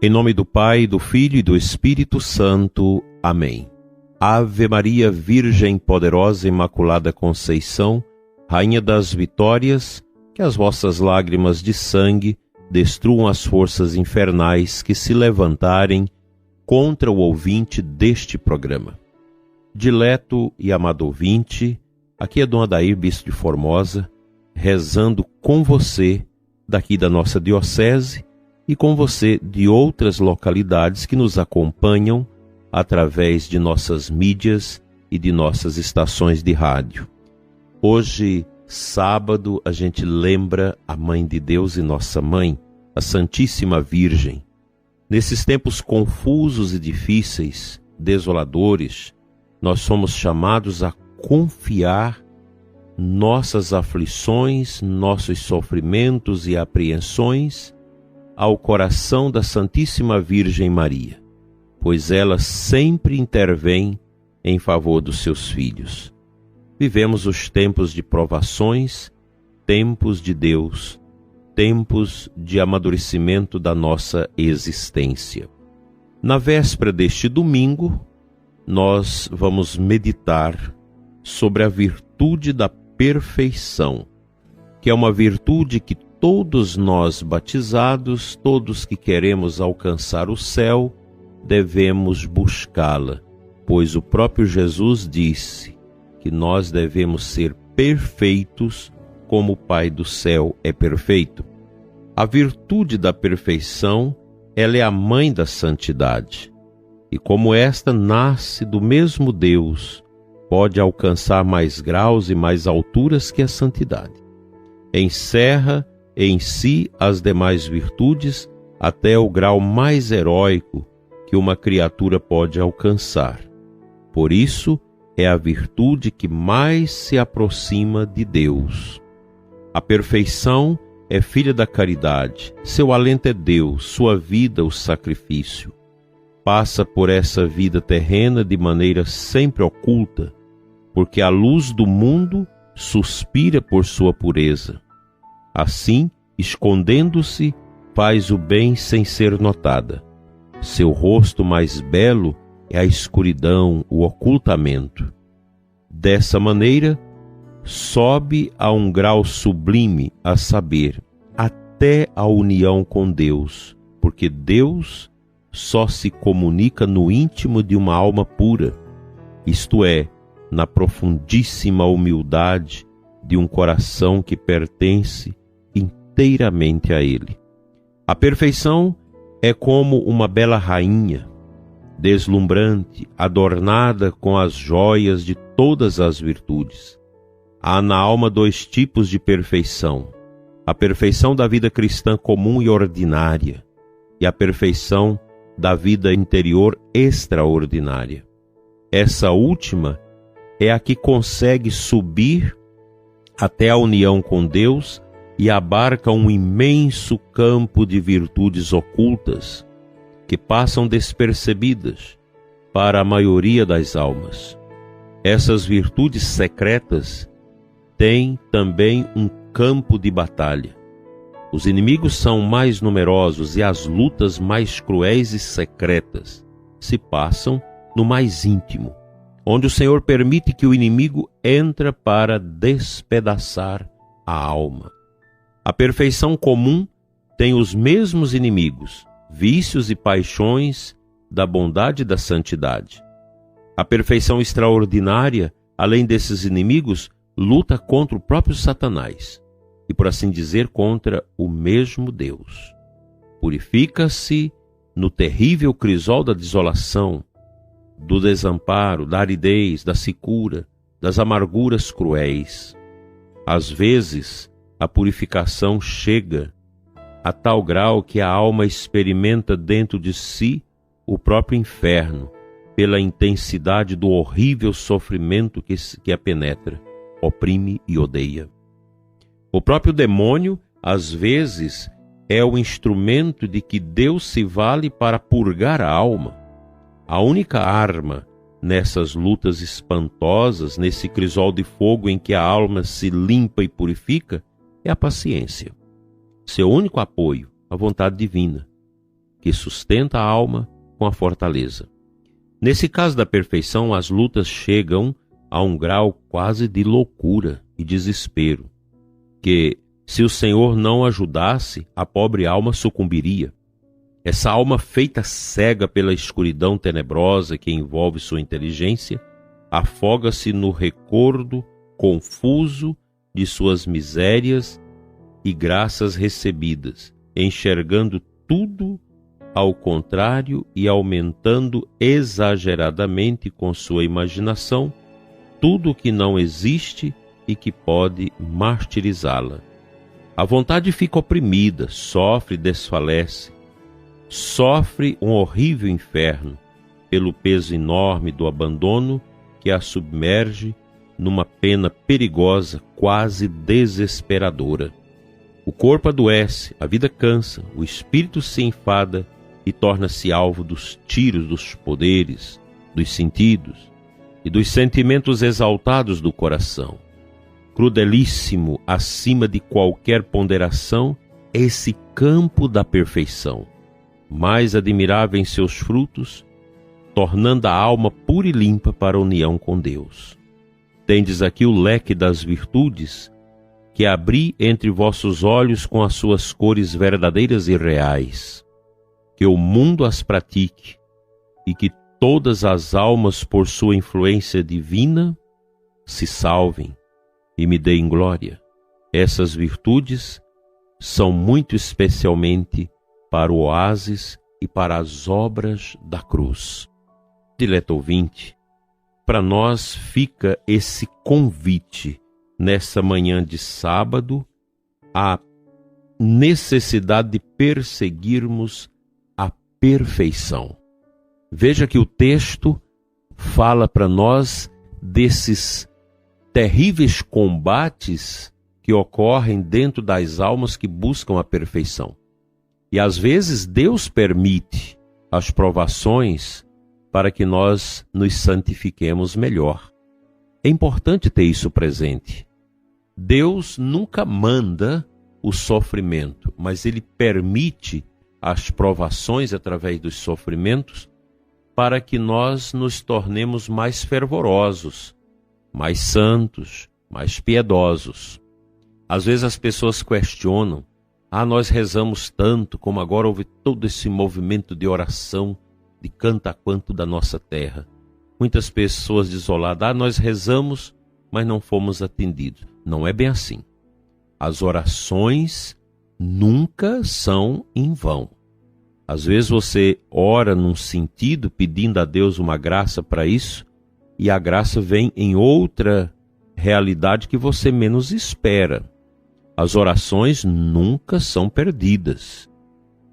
Em nome do Pai, do Filho e do Espírito Santo. Amém. Ave Maria, Virgem poderosa, Imaculada Conceição, Rainha das Vitórias, que as vossas lágrimas de sangue destruam as forças infernais que se levantarem contra o ouvinte deste programa. Dileto e amado ouvinte, aqui é Dom Adair, bispo de Formosa, rezando com você daqui da nossa diocese e com você de outras localidades que nos acompanham através de nossas mídias e de nossas estações de rádio. Hoje, sábado, a gente lembra a Mãe de Deus e Nossa Mãe, a Santíssima Virgem. Nesses tempos confusos e difíceis, desoladores, nós somos chamados a confiar nossas aflições, nossos sofrimentos e apreensões ao coração da Santíssima Virgem Maria, pois ela sempre intervém em favor dos seus filhos. Vivemos os tempos de provações, tempos de Deus, tempos de amadurecimento da nossa existência. Na véspera deste domingo, nós vamos meditar sobre a virtude da perfeição, que é uma virtude que todos nós batizados, todos que queremos alcançar o céu, devemos buscá-la, pois o próprio Jesus disse que nós devemos ser perfeitos como o Pai do céu é perfeito. A virtude da perfeição, ela é a mãe da santidade, e como esta nasce do mesmo Deus, pode alcançar mais graus e mais alturas que a santidade. Encerra em si as demais virtudes até o grau mais heróico que uma criatura pode alcançar. Por isso, é a virtude que mais se aproxima de Deus. A perfeição é filha da caridade, seu alento é Deus, sua vida o sacrifício. Passa por essa vida terrena de maneira sempre oculta, porque a luz do mundo suspira por sua pureza. Assim, escondendo-se, faz o bem sem ser notada. Seu rosto mais belo é a escuridão, o ocultamento. Dessa maneira, sobe a um grau sublime, a saber, até a união com Deus, porque Deus só se comunica no íntimo de uma alma pura, isto é, na profundíssima humildade de um coração que pertence inteiramente a Ele. A perfeição é como uma bela rainha, deslumbrante, adornada com as joias de todas as virtudes. Há na alma dois tipos de perfeição: a perfeição da vida cristã comum e ordinária, e a perfeição da vida interior extraordinária. Essa última é a que consegue subir até a união com Deus e abarca um imenso campo de virtudes ocultas que passam despercebidas para a maioria das almas. Essas virtudes secretas têm também um campo de batalha. Os inimigos são mais numerosos e as lutas mais cruéis e secretas se passam no mais íntimo, onde o Senhor permite que o inimigo entre para despedaçar a alma. A perfeição comum tem os mesmos inimigos, vícios e paixões da bondade e da santidade. A perfeição extraordinária, além desses inimigos, luta contra o próprio Satanás e, por assim dizer, contra o mesmo Deus. Purifica-se no terrível crisol da desolação, do desamparo, da aridez, da secura, das amarguras cruéis. Às vezes, a purificação chega a tal grau que a alma experimenta dentro de si o próprio inferno, pela intensidade do horrível sofrimento que a penetra, oprime e odeia. O próprio demônio, às vezes, é o instrumento de que Deus se vale para purgar a alma. A única arma nessas lutas espantosas, nesse crisol de fogo em que a alma se limpa e purifica, é a paciência. Seu único apoio, a vontade divina. que sustenta a alma com a fortaleza. Nesse caso da perfeição, as lutas chegam a um grau quase de loucura e desespero, que, se o Senhor não ajudasse, a pobre alma sucumbiria. Essa alma feita cega pela escuridão tenebrosa que envolve sua inteligência, afoga-se no recordo confuso de suas misérias e graças recebidas, enxergando tudo ao contrário e aumentando exageradamente com sua imaginação tudo o que não existe e que pode martirizá-la. A vontade fica oprimida, sofre e desfalece. Sofre um horrível inferno pelo peso enorme do abandono que a submerge numa pena perigosa, quase desesperadora. O corpo adoece, a vida cansa, o espírito se enfada e torna-se alvo dos tiros dos poderes, dos sentidos e dos sentimentos exaltados do coração. Crudelíssimo acima de qualquer ponderação é esse campo da perfeição, mais admirável em seus frutos, tornando a alma pura e limpa para a união com Deus. Tendes aqui o leque das virtudes que abri entre vossos olhos com as suas cores verdadeiras e reais. Que o mundo as pratique e que todas as almas, por sua influência divina, se salvem e me deem glória. Essas virtudes são muito especialmente para o oásis e para as obras da cruz. Dileto ouvinte, para nós fica esse convite nessa manhã de sábado, a necessidade de perseguirmos a perfeição. Veja que o texto fala para nós desses terríveis combates que ocorrem dentro das almas que buscam a perfeição. E às vezes Deus permite as provações para que nós nos santifiquemos melhor. É importante ter isso presente. Deus nunca manda o sofrimento, mas Ele permite as provações através dos sofrimentos para que nós nos tornemos mais fervorosos, mais santos, mais piedosos. Às vezes as pessoas questionam: nós rezamos tanto, como agora houve todo esse movimento de oração, de canta quanto da nossa terra. Muitas pessoas desoladas: nós rezamos, mas não fomos atendidos. Não é bem assim. As orações nunca são em vão. Às vezes você ora num sentido, pedindo a Deus uma graça para isso, e a graça vem em outra realidade que você menos espera. As orações nunca são perdidas.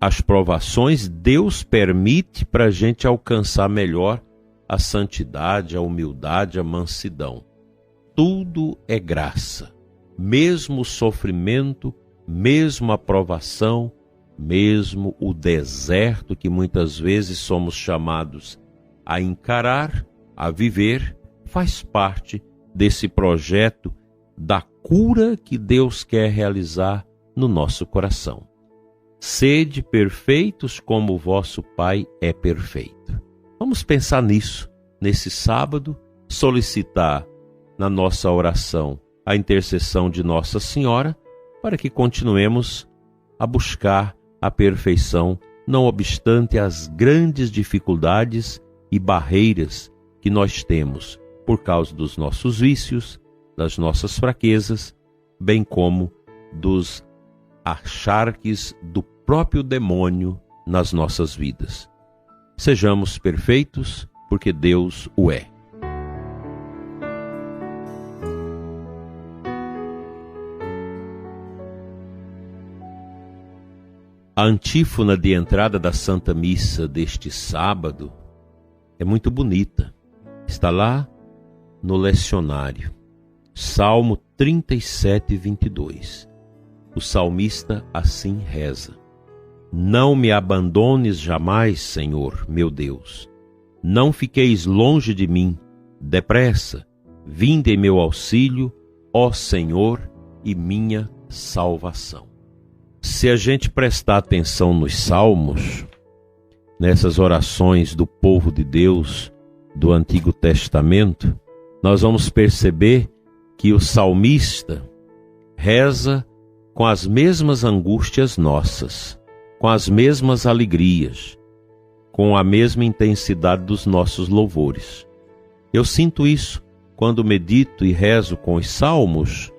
As provações Deus permite para a gente alcançar melhor a santidade, a humildade, a mansidão. Tudo é graça. Mesmo o sofrimento, mesmo a provação, mesmo o deserto que muitas vezes somos chamados a encarar, a viver, faz parte desse projeto da cura que Deus quer realizar no nosso coração. Sede perfeitos como o vosso Pai é perfeito. Vamos pensar nisso, nesse sábado, solicitar na nossa oração a intercessão de Nossa Senhora para que continuemos a buscar a perfeição, não obstante as grandes dificuldades e barreiras que nós temos por causa dos nossos vícios, das nossas fraquezas, bem como dos acharques do próprio demônio nas nossas vidas. Sejamos perfeitos, porque Deus o é. A antífona de entrada da Santa Missa deste sábado é muito bonita. Está lá no lecionário. Salmo 37, 22. O salmista assim reza: Não me abandones jamais, Senhor, meu Deus. Não fiqueis longe de mim. Depressa, vinde em meu auxílio, ó Senhor e minha salvação. Se a gente prestar atenção nos salmos, nessas orações do povo de Deus do Antigo Testamento, nós vamos perceber que o salmista reza com as mesmas angústias nossas, com as mesmas alegrias, com a mesma intensidade dos nossos louvores. Eu sinto isso quando medito e rezo com os salmos.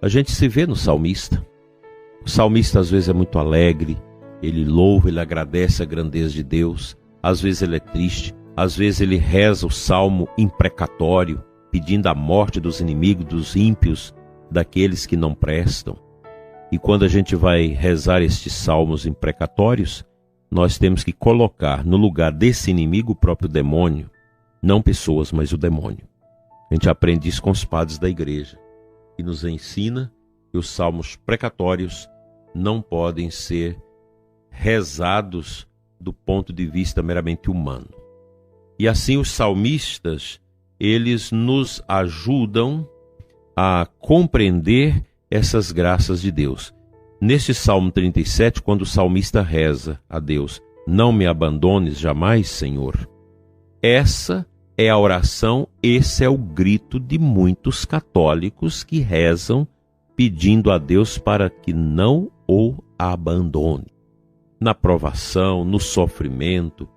A gente se vê no salmista. O salmista às vezes é muito alegre, ele louva, ele agradece a grandeza de Deus. Às vezes ele é triste, às vezes ele reza o salmo imprecatório, pedindo a morte dos inimigos, dos ímpios, daqueles que não prestam. E quando a gente vai rezar estes salmos imprecatórios, nós temos que colocar no lugar desse inimigo o próprio demônio, não pessoas, mas o demônio. A gente aprende isso com os padres da igreja, e nos ensina que os salmos precatórios não podem ser rezados do ponto de vista meramente humano. E assim os salmistas, eles nos ajudam a compreender essas graças de Deus. Neste Salmo 37, quando o salmista reza a Deus, não me abandones jamais, Senhor, essa é a oração, esse é o grito de muitos católicos que rezam pedindo a Deus para que não o abandone. Na provação, no sofrimento,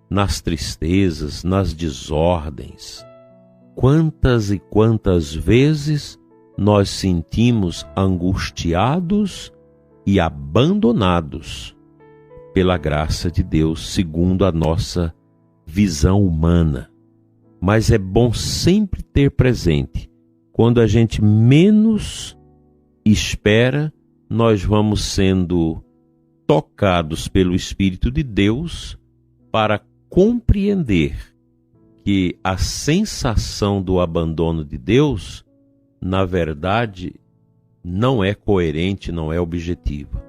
nas tristezas, nas desordens. Quantas e quantas vezes nós sentimos angustiados e abandonados pela graça de Deus, segundo a nossa visão humana. Mas é bom sempre ter presente, quando a gente menos espera, nós vamos sendo tocados pelo Espírito de Deus para compreender que a sensação do abandono de Deus, na verdade, não é coerente, não é objetiva.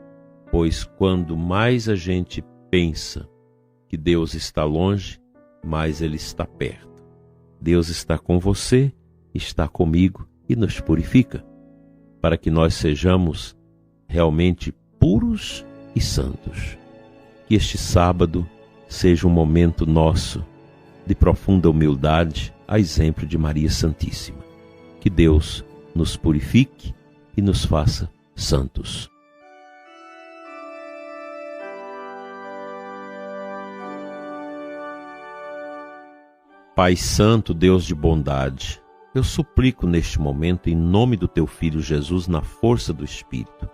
Pois quando mais a gente pensa que Deus está longe, mais Ele está perto. Deus está com você, está comigo e nos purifica, para que nós sejamos realmente puros e santos. Que este sábado seja um momento nosso de profunda humildade, a exemplo de Maria Santíssima. Que Deus nos purifique e nos faça santos. Pai Santo, Deus de bondade, eu suplico neste momento, em nome do Teu Filho Jesus, na força do Espírito,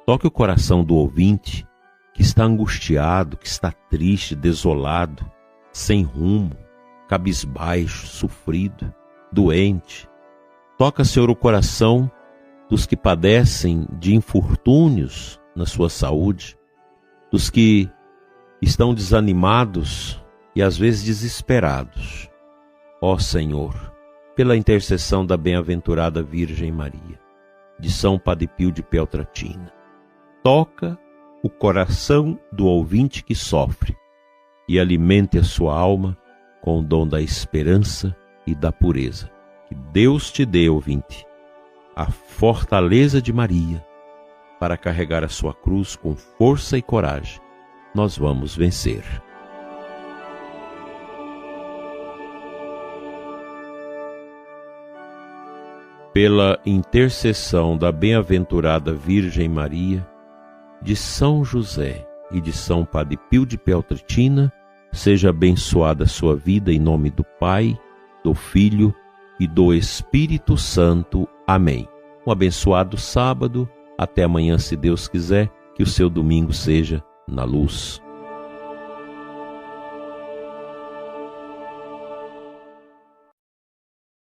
toque o coração do ouvinte que está angustiado, que está triste, desolado, sem rumo, cabisbaixo, sofrido, doente. Toca, Senhor, o coração dos que padecem de infortúnios na sua saúde, dos que estão desanimados e às vezes desesperados. Ó Senhor, pela intercessão da bem-aventurada Virgem Maria, de São Padre Pio de Peltrautina, toca o coração do ouvinte que sofre e alimente a sua alma com o dom da esperança e da pureza. Que Deus te dê, ouvinte, a fortaleza de Maria para carregar a sua cruz com força e coragem. Nós vamos vencer. Pela intercessão da bem-aventurada Virgem Maria, de São José e de São Padre Pio de Peltrautina, seja abençoada a sua vida em nome do Pai, do Filho e do Espírito Santo. Amém. Um abençoado sábado. Até amanhã, se Deus quiser, que o seu domingo seja na luz.